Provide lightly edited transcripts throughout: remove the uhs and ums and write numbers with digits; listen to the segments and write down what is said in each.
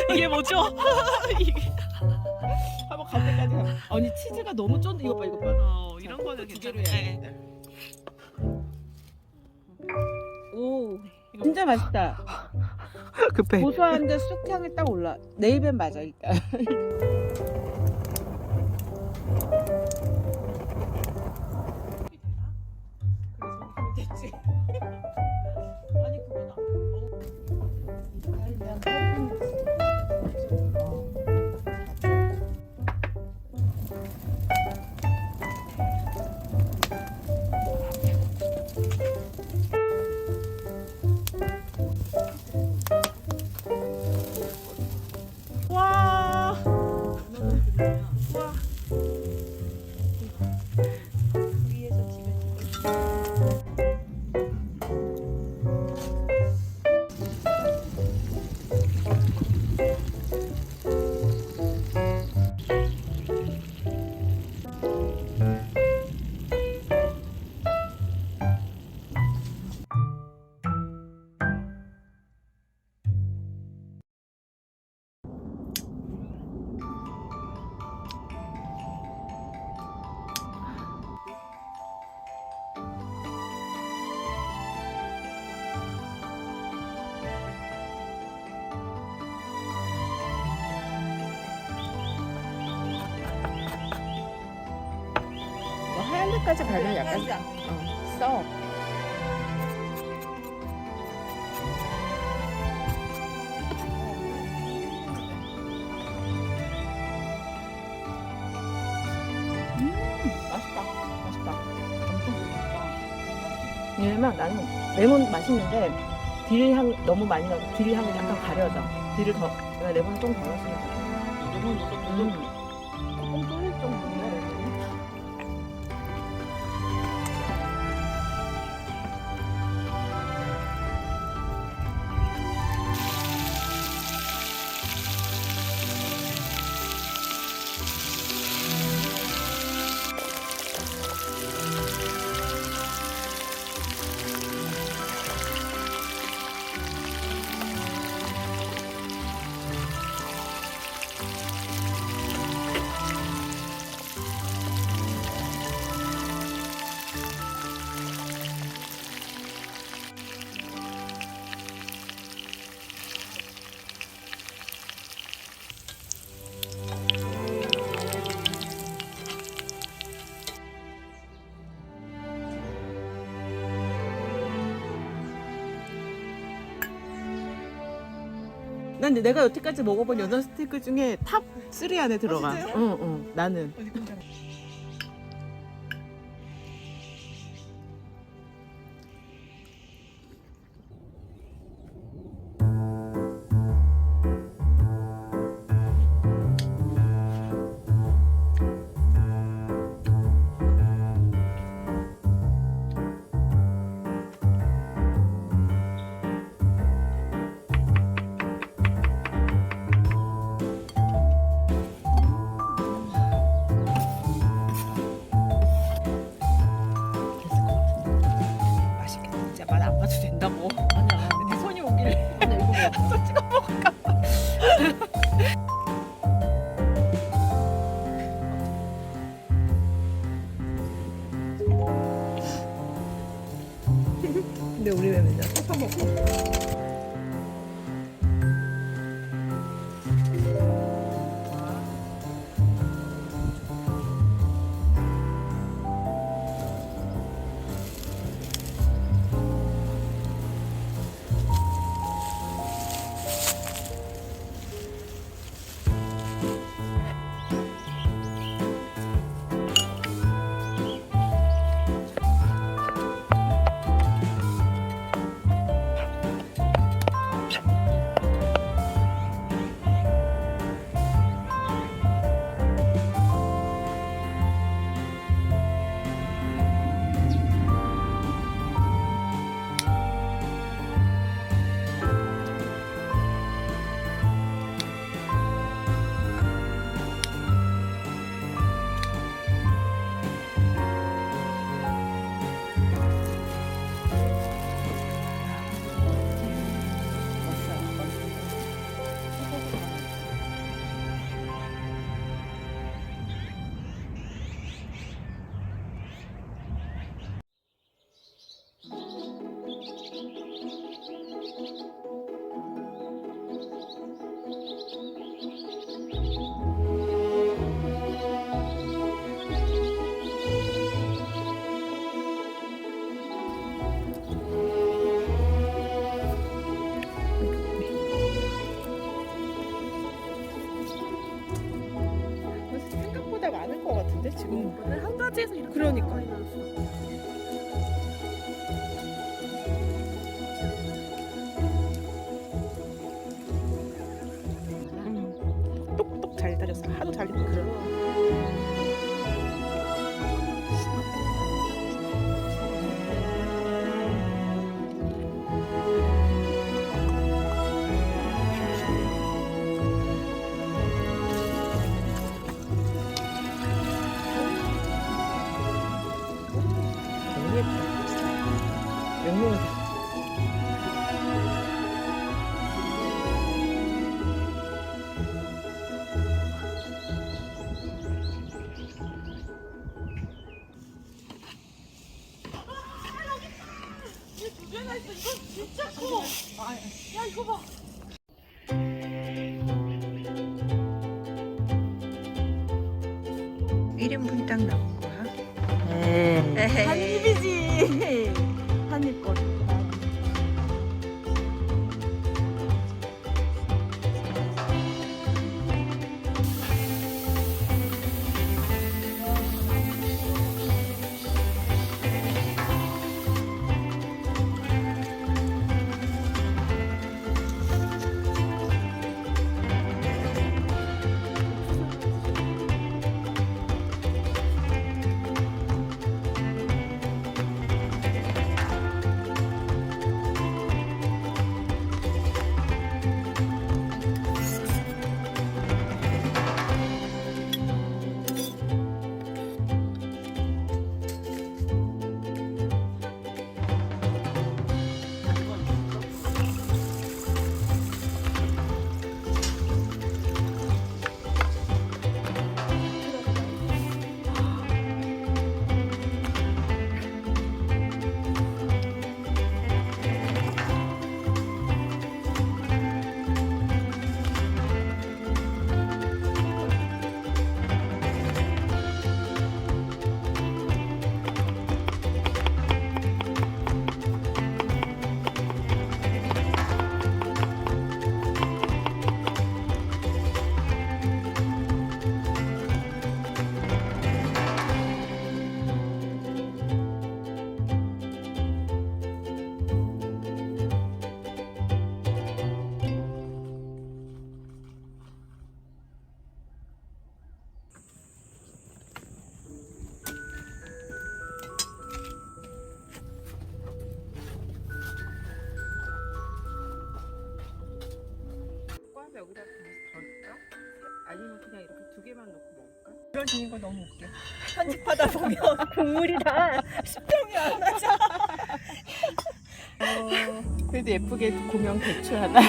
이게 뭐죠? 한번 갈 때까지 아니 치즈가 너무 쫀. 이거 봐 이거 봐. 이런 거는 두 개로 괜찮네. 해야 돼. 오 진짜 맛있다. 급해. 고소한데 쑥향이 딱 올라. 내 입엔 맞아 일단. 됐지. 아니 그거는. 와. 와. 위에서 찍어. 하얀 데까지 가면 약간 써. 맛있다. 맛있다. 엄청 맛있다. 왜냐면 나는 레몬 맛있는데 딜향 너무 많이 나고 딜향이 잠깐 가려져. 딜을 더 내가 레몬을 좀 더 넣었으면 좋겠어. 레몬 넣어서 조금 쫄릴 정도인데 레몬이. 난 내가 여태까지 먹어본 연어 스테이크 중에 탑 3 안에 들어가. 응, 나는. 된다고. 아니야. 네 손이 오길래. 아니 이거 또 찍어 먹을까 봐. 근데 우리 왜 맨날 섞어 먹고? 오늘 한 가지에서 이렇게 그러니까. 많이 나왔어. 똑똑 잘 다졌어. 하도 잘 익고 그런. 너무 예쁘다. 영롱을 다. 일인분딱 나온 거야? 한 입이지. 한입 거리. 꽈서 여기다 덜까? 아니면 그냥 이렇게 두 개만 넣고 먹을까? 이러시는 거 너무 웃겨. 편집하다 보면 국물이 다 수평이 안 나죠. 그래도 예쁘게 고명 배추 하나.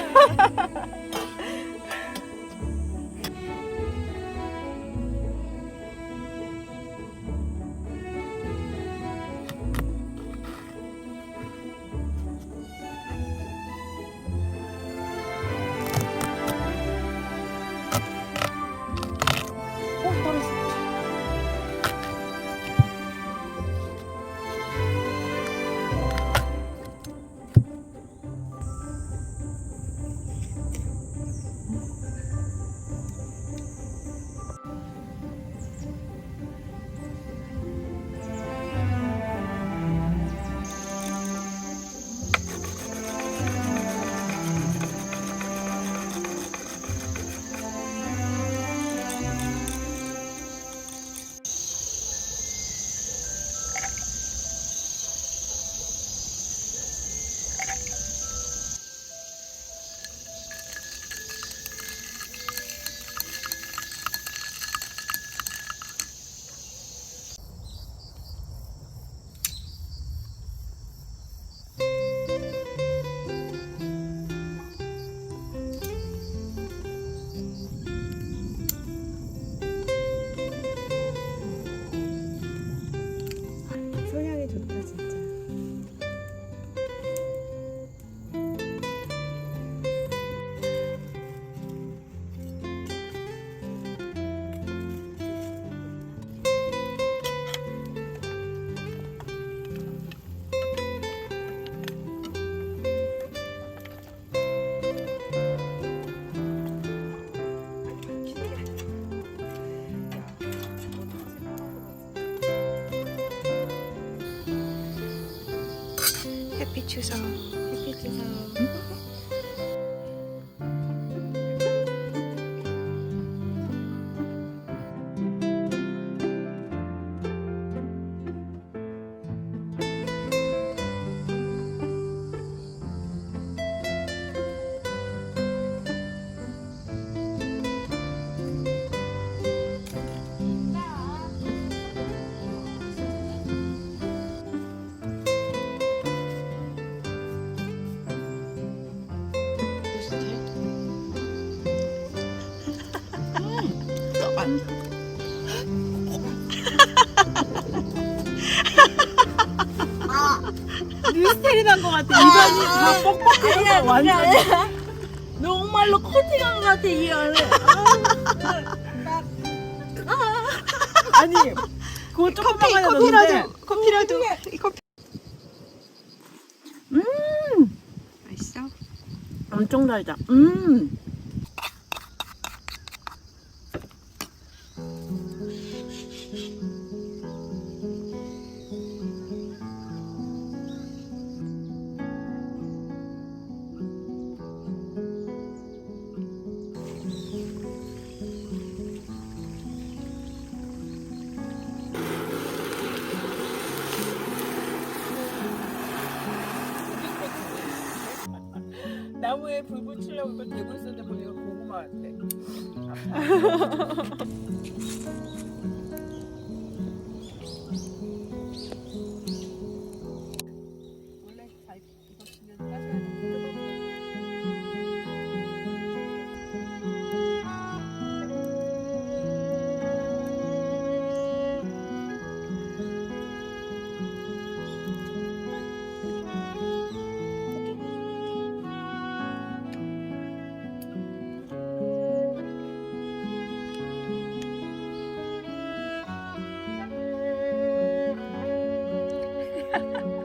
햇빛 주성. 햇빛 주성. 미스테리 난 것 같아. 입안이 다 뻑뻑해서 완전. 정말로 코팅한 것 같아 이 안에. 아니 그거 조금만 넣었는데 커피라도. 이 커피. 맛있어? 엄청 달다. 나무에 불 붙이려고 이거 대고 있었는데 보니까 고구마 같아. 원래 잘 익었으면 따져야 돼. Ha ha ha.